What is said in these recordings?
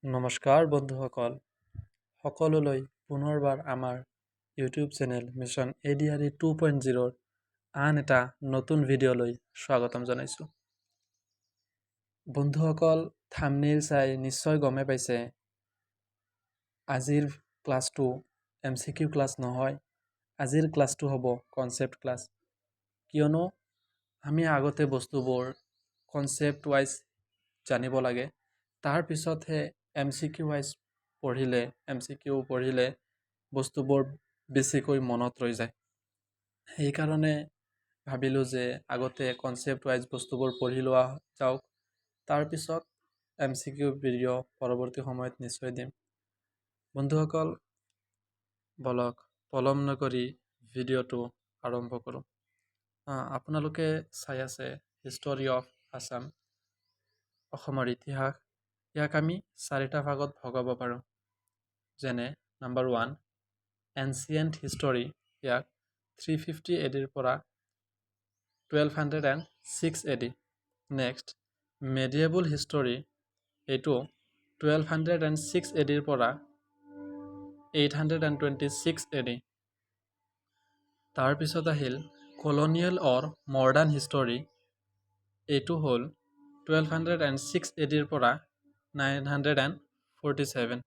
নমস্কাৰ বন্ধুসকল, সকলোলৈ পুনৰবাৰ আমাৰ ইউটিউব চেনেল মিছন ADRE 2.0ৰ আন এটা নতুন ভিডিঅ'লৈ স্বাগতম জনাইছোঁ। বন্ধুসকল, থাম্বনেইল চাই নিশ্চয় গমে পাইছে আজিৰ ক্লাছটো MCQ ক্লাছ নহয়, আজিৰ ক্লাছটো হ'ব কনচেপ্ট ক্লাছ। কিয়নো আমি আগতে বস্তুবোৰ কনচেপ্ট ৱাইজ জানিব লাগে, তাৰ পিছতহে MCQ পঢ়িলে বস্তুবোৰ বেছিকৈ মনত ৰৈ যায়। সেইকাৰণে ভাবিলোঁ যে আগতে কনচেপ্ট ৱাইজ বস্তুবোৰ পঢ়ি লোৱা যাওক, তাৰপিছত MCQ ভিডিঅ' পৰৱৰ্তী সময়ত নিশ্চয় দিম। বন্ধুসকল, বলক পলম নকৰি ভিডিঅ'টো আৰম্ভ কৰোঁ। আপোনালোকে চাই আছে হিষ্টৰী অফ আছাম, অসমৰ ইতিহাস। ইয়াক আমি 4টা ভাগত ভগাব পাৰোঁ। যেনে নাম্বাৰ 1 এনচিয়েণ্ট হিষ্টৰী, ইয়াক 350 ADৰ পৰা 1206 AD। নেক্সট মেডিয়েবল হিষ্টৰী, এইটো 1206 ADৰ পৰা 826 AD। তাৰপিছত আহিল কলনিয়েল অৰ মডাৰ্ণ হিষ্টৰী, এইটো হ'ল 1206 ADৰ পৰা 947।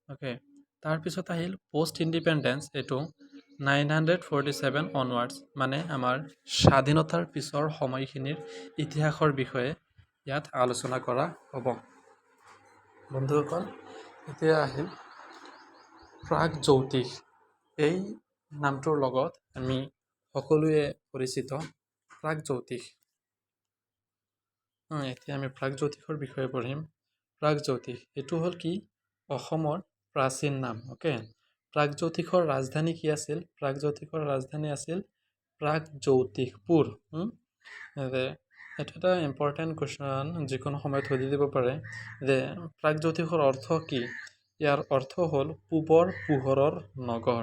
অ'কে, তাৰপিছত আহিল পষ্ট ইণ্ডিপেণ্ডেঞ্চ, এইটো 947 অনৱাৰ্ডছ, মানে আমাৰ স্বাধীনতাৰ পিছৰ সময়খিনিৰ ইতিহাসৰ বিষয়ে ইয়াত আলোচনা কৰা হ'ব। বন্ধুসকল, এতিয়া আহিল প্ৰাগজ্যোতিষ। এই নামটোৰ লগত আমি সকলোৱে পৰিচিত প্ৰাগজ্যোতিষ। এতিয়া আমি প্ৰাগজ্যোতিষৰ বিষয়ে পঢ়িম। প্ৰাগজ্যোতিষ এইটো হ'ল কি? অসমৰ প্ৰাচীন নাম। অ'কে, প্ৰাগজ্যোতিষৰ ৰাজধানী কি আছিল? প্ৰাগজ্যোতিষৰ ৰাজধানী আছিল প্ৰাগজ্যোতিষপুৰ। এইটো এটা ইম্পৰ্টেণ্ট কুৱেশ্যন, যিকোনো সময়ত সুধি দিব পাৰে যে প্ৰাগজ্যোতিষৰ অৰ্থ কি? ইয়াৰ অৰ্থ হ'ল পূবৰ পোহৰৰ নগৰ।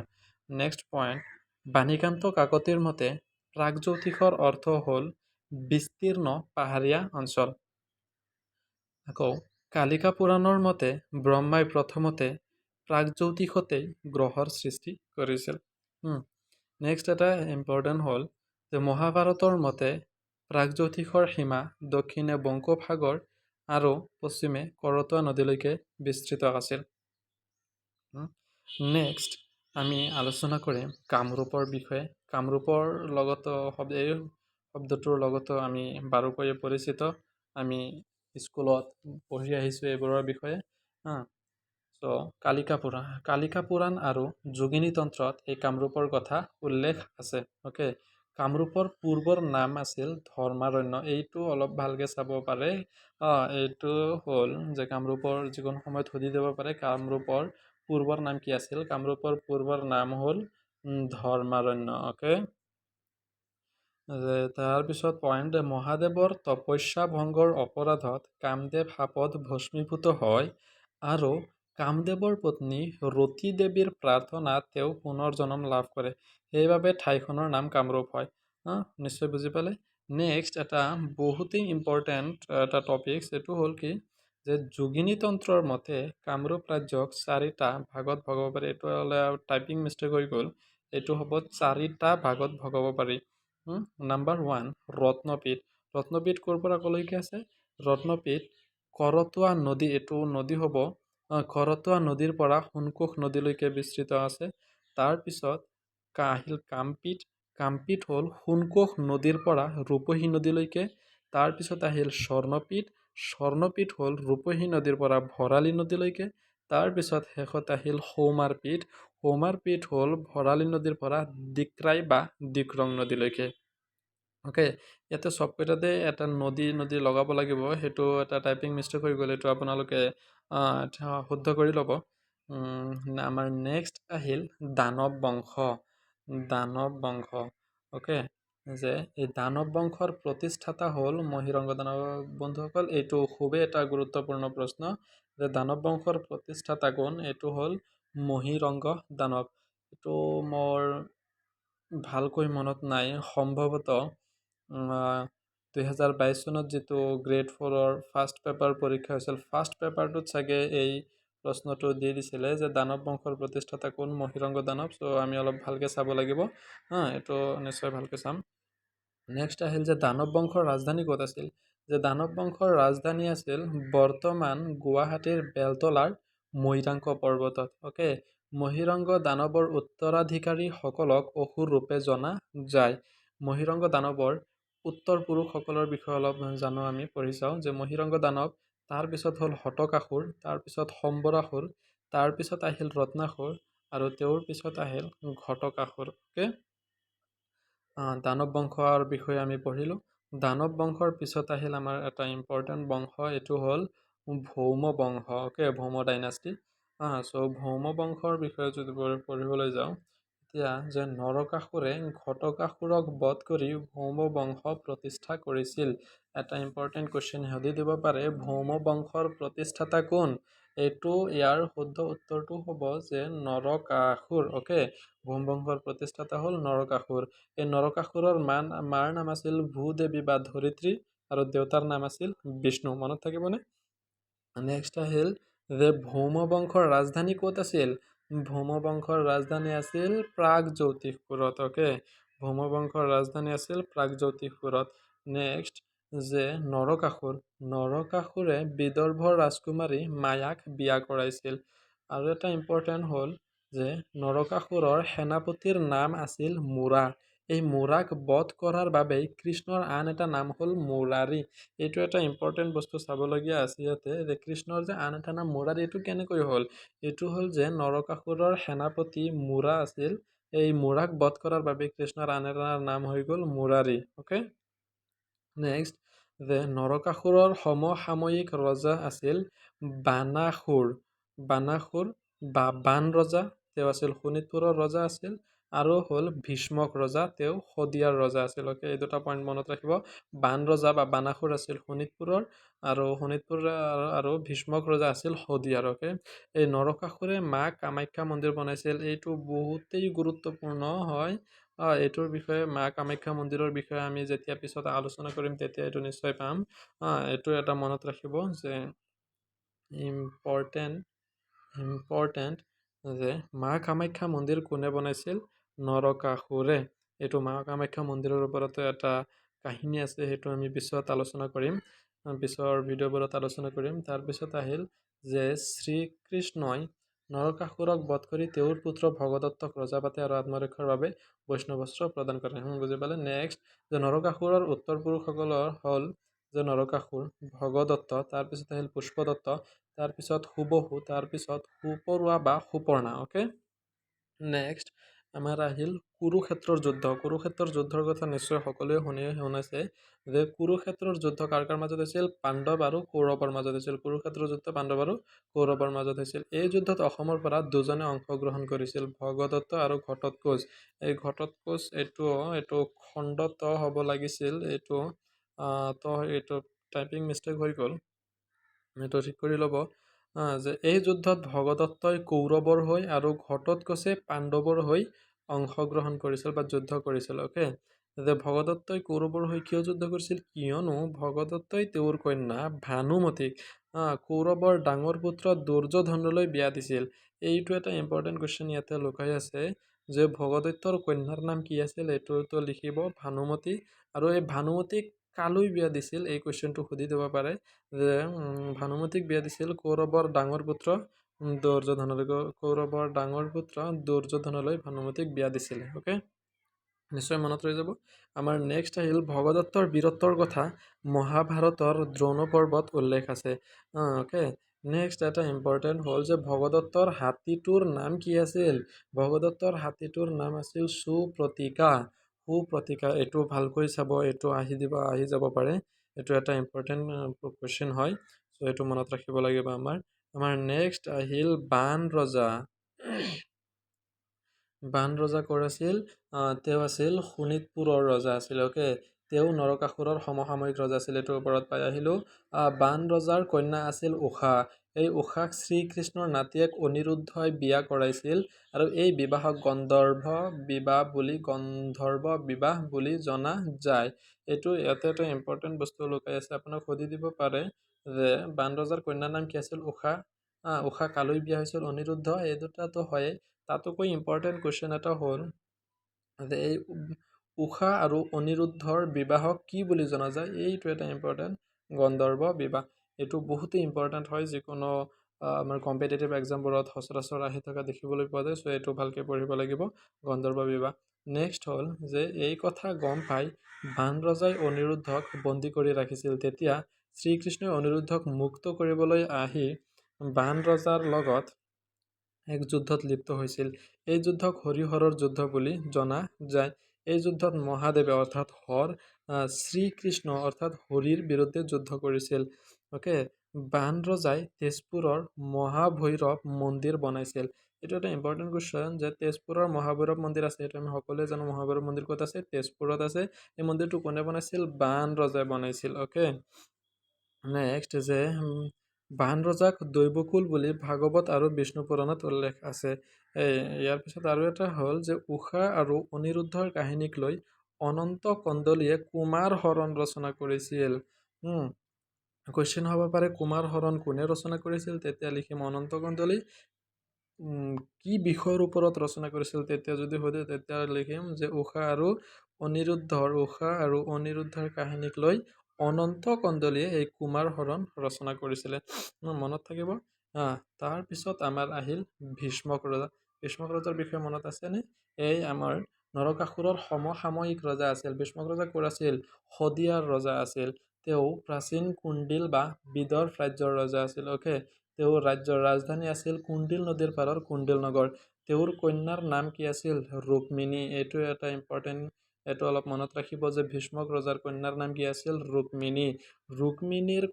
নেক্সট পইণ্ট, বাণীকান্ত কাকতিৰ মতে প্ৰাগজ্যোতিষৰ অৰ্থ হ'ল বিস্তীৰ্ণ পাহাৰীয়া অঞ্চল। আকৌ কালিকা পুৰাণৰ মতে ব্ৰহ্মাই প্ৰথমতে প্ৰাগজ্যোতিষতেই গ্ৰহৰ সৃষ্টি কৰিছিল। নেক্সট এটা ইম্পৰ্টেণ্ট হ'ল যে মহাভাৰতৰ মতে প্ৰাগজ্যোতিষৰ সীমা দক্ষিণে বংগোপসাগৰ আৰু পশ্চিমে কৰতোৱা নদীলৈকে বিস্তৃত আছিল। নেক্সট আমি আলোচনা কৰিম কামৰূপৰ বিষয়ে। কামৰূপৰ লগতো এই শব্দটোৰ লগতো আমি বাৰুকৈয়ে পৰিচিত, আমি স্কুলত পঢ়ি আহিছোঁ এইবোৰৰ বিষয়ে। কালিকা পুৰাণ আৰু যোগিনী তন্ত্ৰত এই কামৰূপৰ কথা উল্লেখ আছে। অ'কে, কামৰূপৰ পূৰ্বৰ নাম আছিল ধৰ্মাৰণ্য। এইটো অলপ ভালকৈ চাব পাৰে। এইটো হ'ল যে কামৰূপৰ যিকোনো সময়ত সুধি দিব পাৰে কামৰূপৰ পূৰ্বৰ নাম কি আছিল? কামৰূপৰ পূৰ্বৰ নাম হ'ল ধৰ্মাৰণ্য। অ'কে, তাৰপিছত পইণ্ট, মহাদেৱৰ তপস্যা ভংগৰ অপৰাধত কামদেৱ শাপত ভস্মীভূত হয় আৰু কামদেৱৰ পত্নী ৰতী দেৱীৰ প্ৰাৰ্থনাত তেওঁ পুনৰ জন্ম লাভ কৰে। সেইবাবে ঠাইখনৰ নাম কামৰূপ হয়। নিশ্চয় বুজি পালে। নেক্সট এটা বহুতেই ইম্পৰ্টেণ্ট এটা টপিক, এইটো হ'ল কি যে যোগিনী তন্ত্ৰৰ মতে কামৰূপ ৰাজ্যক 4টা ভাগত ভগাব পাৰি। এইটো হ'লে টাইপিং মিষ্টেক হৈ গ'ল, এইটো হ'ব 4টা ভাগত ভগাব পাৰি। নাম্বাৰ 1 ৰত্নপীঠ। ৰত্নপীঠ ক'ৰ পৰা ক'লৈকে আছে? ৰত্নপীঠ কৰতোৱা নদী, এইটো নদী হ'ব, কৰতোৱা নদীৰ পৰা সোণকোষ নদীলৈকে বিস্তৃত আছে। তাৰপিছত আহিল কামপীঠ। কামপীঠ হ'ল সোণকোষ নদীৰ পৰা ৰূপহী নদীলৈকে। তাৰপিছত আহিল স্বৰ্ণপীঠ। স্বৰ্ণপীঠ হ'ল ৰূপহী নদীৰ পৰা ভৰালী নদীলৈকে। তাৰপিছত শেষত আহিল সৌমাৰপীঠ। সৌমাৰপীঠ হ'ল ভৰালী নদীৰ পৰা দিক্ৰাই বা দিক্ৰং নদীলৈকে। অ'কে, ইয়াতে চবকেইটাতে এটা নদী লগাব লাগিব, সেইটো এটা টাইপিং মিষ্টেক হৈ গ'ল, এইটো আপোনালোকে শুদ্ধ কৰি ল'ব। আমাৰ নেক্সট আহিল দানৱ বংশ। দানৱ বংশ, অ'কে, যে এই দানৱ বংশৰ প্ৰতিষ্ঠাতা হ'ল মহীৰংগ দানৱ। বন্ধুসকল, এইটো খুবেই এটা গুৰুত্বপূৰ্ণ প্ৰশ্ন যে দানৱ বংশৰ প্ৰতিষ্ঠাতা কোন? এইটো হ'ল মহীৰংগ দানৱ। এইটো মোৰ ভালকৈ মনত নাই, সম্ভৱতঃ 2022 চনত যিটো গ্ৰেড 4-ৰ ফাৰ্ষ্ট পেপাৰ পৰীক্ষা হৈছিল, ফাৰ্ষ্ট পেপাৰটোত চাগে এই প্ৰশ্নটো দি দিছিলে যে দানৱ বংশৰ প্ৰতিষ্ঠাতা কোন? মহীৰংগ দানৱ। চ' আমি অলপ ভালকৈ চাব লাগিব, এইটো নিশ্চয় ভালকৈ চাম। নেক্সট আহিল যে দানৱ বংশৰ ৰাজধানী ক'ত আছিল? যে দানৱ বংশৰ ৰাজধানী আছিল বৰ্তমান গুৱাহাটীৰ বেলতলাৰ মৈৰাংক পৰ্বতত। অ'কে, মহীৰংগ দানৱৰ উত্তৰাধিকাৰীসকলক অসুৰ ৰূপে জনা যায়। মহীৰংগ দানৱৰ উত্তৰ পুৰুষসকলৰ বিষয়ে অলপ জানো, আমি পঢ়ি চাওঁ যে মহীৰংগ দানৱ, তাৰপিছত হ'ল হতকাসুৰ, তাৰপিছত সম্বৰাসুৰ, তাৰপিছত আহিল ৰত্নাসুৰ, আৰু তেওঁৰ পিছত আহিল ঘটকাসুৰ। অ'কে, দানৱ বংশৰ বিষয়ে আমি পঢ়িলোঁ। দানৱ বংশৰ পিছত আহিল আমাৰ এটা ইম্পৰ্টেণ্ট বংশ, এইটো হ'ল ভৌম বংশ। অ'কে, ভৌম ডাইনাষ্টি। চ' ভৌম বংশৰ বিষয়ে যদি পঢ়িবলৈ যাওঁ, এতিয়া যে নৰকাসুৰে ঘটকাসুৰক বধ কৰি ভৌম বংশ প্ৰতিষ্ঠা কৰিছিল। এটা ইম্পৰ্টেণ্ট কুৱেশ্যন সুধি দিব পাৰে, ভৌম বংশৰ প্ৰতিষ্ঠাতা কোন? এইটো ইয়াৰ শুদ্ধ উত্তৰটো হ'ব যে নৰকাসুৰ। অ'কে, ভৌম বংশৰ প্ৰতিষ্ঠাতা হ'ল নৰকাসুৰ। এই নৰকাসুৰৰ মাৰ নাম আছিল ভূদেৱী বা ধৰিত্ৰী, আৰু দেউতাৰ নাম আছিল বিষ্ণু। মনত থাকিবনে? নেক্সট আহিল যে ভৌম বংশৰ ৰাজধানী ক'ত আছিল? ভৌম বংশৰ ৰাজধানী আছিল প্ৰাগজ্যোতিষপুৰত। অ'কে, ভৌম বংশৰ ৰাজধানী আছিল প্ৰাগজ্যোতিষপুৰত। নেক্সট যে নৰকাসুৰে বিদৰ্ভৰ ৰাজকুমাৰী মায়াক বিয়া কৰাইছিল। আৰু এটা ইম্পৰ্টেণ্ট হ'ল যে নৰকাসুৰৰ সেনাপতিৰ নাম আছিল মুৰা। এই মুৰাক বধ কৰাৰ বাবেই কৃষ্ণৰ আন এটা নাম হ'ল মুৰাৰী। এইটো এটা ইম্পৰ্টেণ্ট বস্তু চাবলগীয়া আছে ইয়াতে, যে কৃষ্ণৰ যে আন এটা নাম মুৰাৰী, এইটো কেনেকৈ হ'ল? এইটো হ'ল যে নৰকাসুৰৰ সেনাপতি মুৰা আছিল, এই মুৰাক বধ কৰাৰ বাবে কৃষ্ণৰ আন এটা নাম হৈ গ'ল মুৰাৰী। অ'কে, নেক্সট যে নৰকাসুৰৰ সমসাময়িক ৰজা আছিল বানাসুৰ বা বান ৰজা। তেওঁ আছিল শোণিতপুৰৰ ৰজা আছিল, আৰু হ'ল ভীষ্মক ৰজা, তেওঁ শদিয়াৰ ৰজা আছিল। অ'কে, এই দুটা পইণ্ট মনত ৰাখিব। বান ৰজা বা বানাসুৰ আছিল শোণিতপুৰৰ, আৰু ভীষ্মক ৰজা আছিল শদিয়াৰ। অ'কে, এই নৰকাসুৰে মা কামাখ্যা মন্দিৰ বনাইছিল। এইটো বহুতেই গুৰুত্বপূৰ্ণ হয়। এইটোৰ বিষয়ে, মা কামাখ্যা মন্দিৰৰ বিষয়ে আমি যেতিয়া পিছত আলোচনা কৰিম তেতিয়া এইটো নিশ্চয় পাম। এইটো এটা মনত ৰাখিব যে ইম্পৰ্টেণ্ট যে মা কামাখ্যা মন্দিৰ কোনে বনাইছিল? নৰকাসুৰে। এইটো মা কামাখ্যা মন্দিৰৰ ওপৰতো এটা কাহিনী আছে, সেইটো আমি পিছত আলোচনা কৰিম, পিছৰ ভিডিঅ'বোৰত আলোচনা কৰিম। তাৰপিছত আহিল যে শ্ৰীকৃষ্ণই নৰকাসুৰক বধ কৰি তেওঁৰ পুত্ৰ ভগদত্তক ৰজা পাতে আৰু আত্মৰক্ষাৰ বাবে বৈষ্ণৱস্ত্ৰ প্ৰদান কৰে। বুজি পালে? নেক্সট যে নৰকাসুৰৰ উত্তৰ পুৰুষসকলৰ হ'ল যে নৰকাসুৰ, ভগদত্ত, তাৰপিছত আহিল পুষ্পদত্ত, তাৰপিছত সুবহু, তাৰপিছত সুপৰুৱা বা সুপৰ্ণা। অ'কে, নেক্সট আমাৰ আহিল কুৰুক্ষেত্ৰৰ যুদ্ধ। কুৰুক্ষেত্ৰৰ যুদ্ধৰ কথা নিশ্চয় সকলোৱে শুনাইছে, যে কুৰুক্ষেত্ৰৰ যুদ্ধ কাৰ কাৰ মাজত হৈছিল? পাণ্ডৱ আৰু কৌৰৱৰ মাজত হৈছিল। কুৰুক্ষেত্ৰৰ যুদ্ধ পাণ্ডৱ আৰু কৌৰৱৰ মাজত হৈছিল। এই যুদ্ধত অসমৰ পৰা দুজনে অংশগ্ৰহণ কৰিছিল, ভগদত্ত আৰু ঘটোৎকচ। এই ঘটোৎকচ এইটো খণ্ড ত হ'ব লাগিছিল, এইটো টাইপিং মিষ্টেক হৈ গ'ল, এইটো ঠিক কৰি ল'ব। যে এই যুদ্ধত ভগদত্তই কৌৰৱৰ হৈ আৰু ঘটোৎকচে পাণ্ডৱৰ হৈ অংশগ্ৰহণ কৰিছিল বা যুদ্ধ কৰিছিল। অ'কে, যে ভগদত্তই কৌৰৱৰ হৈ কিয় যুদ্ধ কৰিছিল? কিয়নো ভগদত্তই তেওঁৰ কন্যা ভানুমতীক কৌৰৱৰ ডাঙৰ পুত্ৰ দুৰ্যোধনলৈ বিয়া দিছিল। এইটো এটা ইম্পৰ্টেণ্ট কুৱেশ্যন ইয়াতে লুকাই আছে, যে ভগদত্তৰ কন্যাৰ নাম কি আছিল? এইটোতো লিখিব ভানুমতী। আৰু এই ভানুমতীক কালৈ বিয়া দিছিল? এই কুৱেশ্যনটো সুধি দিব পাৰে, যে ভানুমতীক বিয়া দিছিল কৌৰৱৰ ডাঙৰ পুত্ৰ দুৰ্যোধনলৈ। কৌৰৱৰ ডাঙৰ পুত্ৰ দুৰ্যোধনলৈ ভানুমতীক বিয়া দিছিলে। অ'কে, নিশ্চয় মনত ৰৈ যাব। আমাৰ নেক্সট আহিল ভগদত্তৰ বীৰত্বৰ কথা মহাভাৰতৰ দ্ৰোণ পৰ্বত উল্লেখ আছে। অ'কে, নেক্সট এটা ইম্পৰ্টেণ্ট হ'ল যে ভগদত্তৰ হাতীটোৰ নাম কি আছিল? ভগদত্তৰ হাতীটোৰ নাম আছিল সুপ্ৰতিকা। এইটো ভালকৈ চাব, এইটো আহি যাব পাৰে। এইটো এটা ইম্পৰ্টেণ্ট কুৱেশ্যন হয়, চ' এইটো মনত ৰাখিব লাগিব আমাৰ নেক্সট আহিল বান ৰজা। বান ৰজা ক'ৰ আছিল? তেওঁ আছিল শোণিতপুৰৰ ৰজা আছিল। অ'কে, তেওঁ নৰকাসুৰৰ সমসাময়িক ৰজা আছিল। এইটোৰ ওপৰত পাই আহিলোঁ। বান ৰজাৰ কন্যা আছিল উষা। এই উষাক শ্ৰীকৃষ্ণৰ নাতিয়েক অনিৰুদ্ধই বিয়া কৰাইছিল, আৰু এই বিবাহক গন্ধৰ্ব বিবাহ বুলি জনা যায়। এইটো ইয়াতে এটা ইম্পৰ্টেণ্ট বস্তু লুকাই আছে, আপোনাক সুধি দিব পাৰে যে বাণৰজাৰ কন্যাৰ নাম কি আছিল? ঊষা। ঊষা কালৈ বিয়া হৈছিল? অনিৰুদ্ধ। এই দুটাতো হয়েই। তাতোকৈ ইম্পৰ্টেণ্ট কুৱেশ্যন এটা হ'ল যে এই ঊষা আৰু অনিৰুদ্ধৰ বিবাহক কি বুলি জনা যায়? এইটো এটা ইম্পৰ্টেণ্ট, গন্ধৰ্ব বিবাহ। এইটো বহুতেই ইম্পৰ্টেণ্ট হয়, যিকোনো আমাৰ কম্পিটিটিভ এক্সামবোৰত সচৰাচৰ আহি থকা দেখিবলৈ পোৱা যায়। চ' এইটো ভালকৈ পঢ়িব লাগিব, গন্ধৰ্ব বিবাহ। নেক্সট হ'ল যে এই কথা গম পাই বাণৰজাই অনিৰুদ্ধক বন্দী কৰি ৰাখিছিল। তেতিয়া শ্ৰীকৃষ্ণই অনিৰুদ্ধক মুক্ত কৰিবলৈ আহি বাণৰজাৰ লগত এক যুদ্ধত লিপ্ত হৈছিল। এই যুদ্ধক হৰিহৰৰ যুদ্ধ বুলি জনা যায়। এই যুদ্ধত মহাদেৱে অৰ্থাৎ শ্ৰীকৃষ্ণ অৰ্থাৎ হৰিৰ বিৰুদ্ধে যুদ্ধ কৰিছিল। অ'কে, বাণৰজাই তেজপুৰৰ মহাভৈৰৱ মন্দিৰ বনাইছিল। এইটো এটা ইম্পৰ্টেণ্ট কুৱেশ্যন যে তেজপুৰৰ মহাভৈৰৱ মন্দিৰ আছে, সেইটো আমি সকলোৱে জানো। মহাভৈৰৱ মন্দিৰ ক'ত আছে? তেজপুৰত আছে। এই মন্দিৰটো কোনে বনাইছিল? বাণৰজাই বনাইছিল। অ'কে, নেক্সট যে বাণৰজাক দৈৱকুল বুলি ভাগৱত আৰু বিষ্ণু পুৰাণত উল্লেখ আছে। ইয়াৰ পিছত আৰু এটা হ'ল যে ঊষা আৰু অনিৰুদ্ধৰ কাহিনীক লৈ অনন্ত কন্দলীয়ে কুমাৰ হৰণ ৰচনা কৰিছিল। কুৱেশ্যন হ'ব পাৰে কুমাৰ হৰণ কোনে ৰচনা কৰিছিল? তেতিয়া লিখিম অনন্ত কন্দলী। কি বিষয়ৰ ওপৰত ৰচনা কৰিছিল? তেতিয়া যদি সোধে তেতিয়া লিখিম যে ঊষা আৰু অনিৰুদ্ধৰ কাহিনীক লৈ অনন্ত কন্দলীয়ে এই কুমাৰ হৰণ ৰচনা কৰিছিলে। মনত থাকিব। তাৰপিছত আমাৰ আহিল ভীষ্মক ৰজা। ভীষ্মক ৰজাৰ বিষয়ে মনত আছেনে? এই আমাৰ নৰকাসুৰৰ সমসাময়িক ৰজা আছিল। ভীষ্মক ৰজা ক'ৰ আছিল? শদিয়াৰ ৰজা আছিল। তেওঁ প্ৰাচীন কুণ্ডিল বা বিদৰ্ভ ৰাজ্যৰ ৰজা আছিল। অ'কে, তেওঁৰ ৰাজ্যৰ ৰাজধানী আছিল কুণ্ডিল নদীৰ পাৰৰ কুণ্ডিল নগৰ। তেওঁৰ কন্যাৰ নাম কি আছিল? ৰুক্মিণী। এইটো এটা ইম্পৰ্টেণ্ট, এইটো অলপ মনত ৰাখিব যে ভীষ্মক ৰজাৰ কন্যাৰ নাম কি আছিল? ৰুক্মিণী। ৰুক্মিণীৰ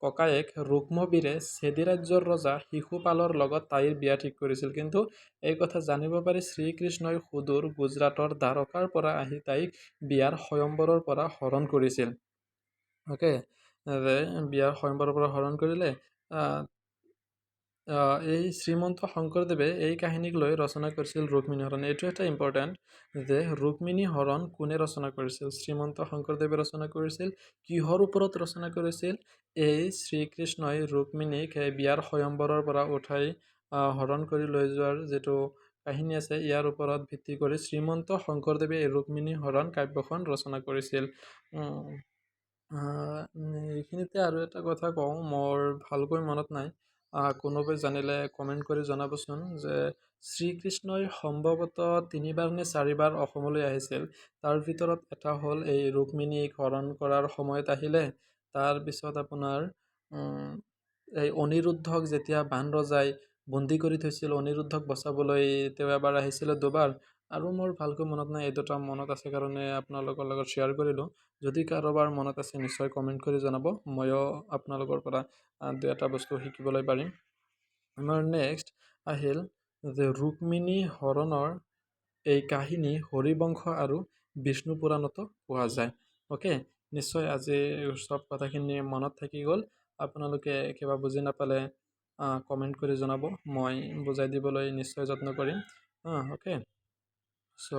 ককায়েক ৰুক্মবীৰে চেদি ৰাজ্যৰ ৰজা শিশুপালৰ লগত তাইৰ বিয়া ঠিক কৰিছিল। কিন্তু এই কথা জানিব পাৰি শ্ৰীকৃষ্ণই সুদূৰ গুজৰাটৰ দ্বাৰকাৰ পৰা আহি তাইক বিয়াৰ স্বয়ম্বৰৰ পৰা হৰণ কৰিছিল। অ'কে, বিয়াৰ স্বয়ম্বৰৰ পৰা হৰণ কৰিলে। এই শ্ৰীমন্ত শংকৰদেৱে এই কাহিনীক লৈ ৰচনা কৰিছিল ৰুক্মিণী হৰণ। এইটো এটা ইম্পৰ্টেণ্ট যে ৰুক্মিণী হৰণ কোনে ৰচনা কৰিছিল? শ্ৰীমন্ত শংকৰদেৱে ৰচনা কৰিছিল। কিহৰ ওপৰত ৰচনা কৰিছিল? এই শ্ৰীকৃষ্ণই ৰুক্মিণীক বিয়াৰ স্বয়ম্বৰৰ পৰা উঠাই হৰণ কৰি লৈ যোৱাৰ যিটো কাহিনী আছে, ইয়াৰ ওপৰত ভিত্তি কৰি শ্ৰীমন্ত শংকৰদেৱে এই ৰুক্মিণী হৰণ কাব্যখন ৰচনা কৰিছিল। এইখিনিতে আৰু এটা কথা কওঁ, মোৰ ভালকৈ মনত নাই, কোনোবাই জানিলে কমেণ্ট কৰি জনাবচোন যে শ্ৰীকৃষ্ণই সম্ভৱতঃ 3বাৰ নে 4বাৰ অসমলৈ আহিছিল। তাৰ ভিতৰত এটা হ'ল এই ৰুক্মিণীক হৰণ কৰাৰ সময়ত আহিলে। তাৰপিছত আপোনাৰ এই অনিৰুদ্ধক যেতিয়া বাণৰজাই বন্দী কৰি থৈছিল, অনিৰুদ্ধক বচাবলৈ তেওঁ এবাৰ আহিছিলে, 2বাৰ। আৰু মোৰ ভালকৈ মনত নাই। এই দুটা মনত আছে কাৰণে আপোনালোকৰ লগত শ্বেয়াৰ কৰিলোঁ। যদি কাৰোবাৰ মনত আছে নিশ্চয় কমেণ্ট কৰি জনাব, ময়ো আপোনালোকৰ পৰা 2-এটা বস্তু শিকিবলৈ পাৰিম। আমাৰ নেক্সট আহিল যে ৰুক্মিণী হৰণৰ এই কাহিনী হৰিবংশ আৰু বিষ্ণু পুৰাণতো পোৱা যায়। অ'কে, নিশ্চয় আজি চব কথাখিনি মনত থাকি গ'ল। আপোনালোকে কিবা বুজি নাপালে কমেণ্ট কৰি জনাব, মই বুজাই দিবলৈ নিশ্চয় যত্ন কৰিম। অ'কে, চ'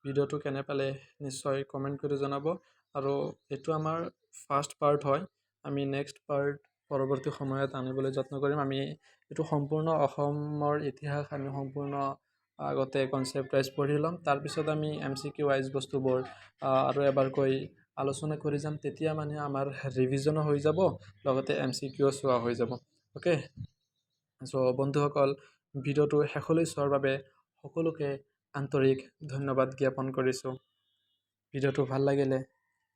ভিডিঅ'টো কেনে পালে নিশ্চয় কমেণ্ট কৰি জনাব। আৰু এইটো আমাৰ ফাৰ্ষ্ট পাৰ্ট হয়। আমি নেক্সট পাৰ্ট পৰৱৰ্তী সময়ত আনিবলৈ যত্ন কৰিম। আমি এইটো সম্পূৰ্ণ অসমৰ ইতিহাস আমি সম্পূৰ্ণ আগতে কনচেপ্ট ৱাইজ পঢ়ি ল'ম। তাৰপিছত আমি MCQ ৱাইজ বস্তুবোৰ আৰু এবাৰকৈ আলোচনা কৰি যাম। তেতিয়া মানে আমাৰ ৰিভিজনো হৈ যাব, লগতে MCQও চোৱা হৈ যাব। অ'কে, চ' বন্ধুসকল, ভিডিঅ'টো শেষলৈ চোৱাৰ বাবে সকলোকে আন্তৰিক ধন্যবাদ জ্ঞাপন কৰিছোঁ। ভিডিঅ'টো ভাল লাগিলে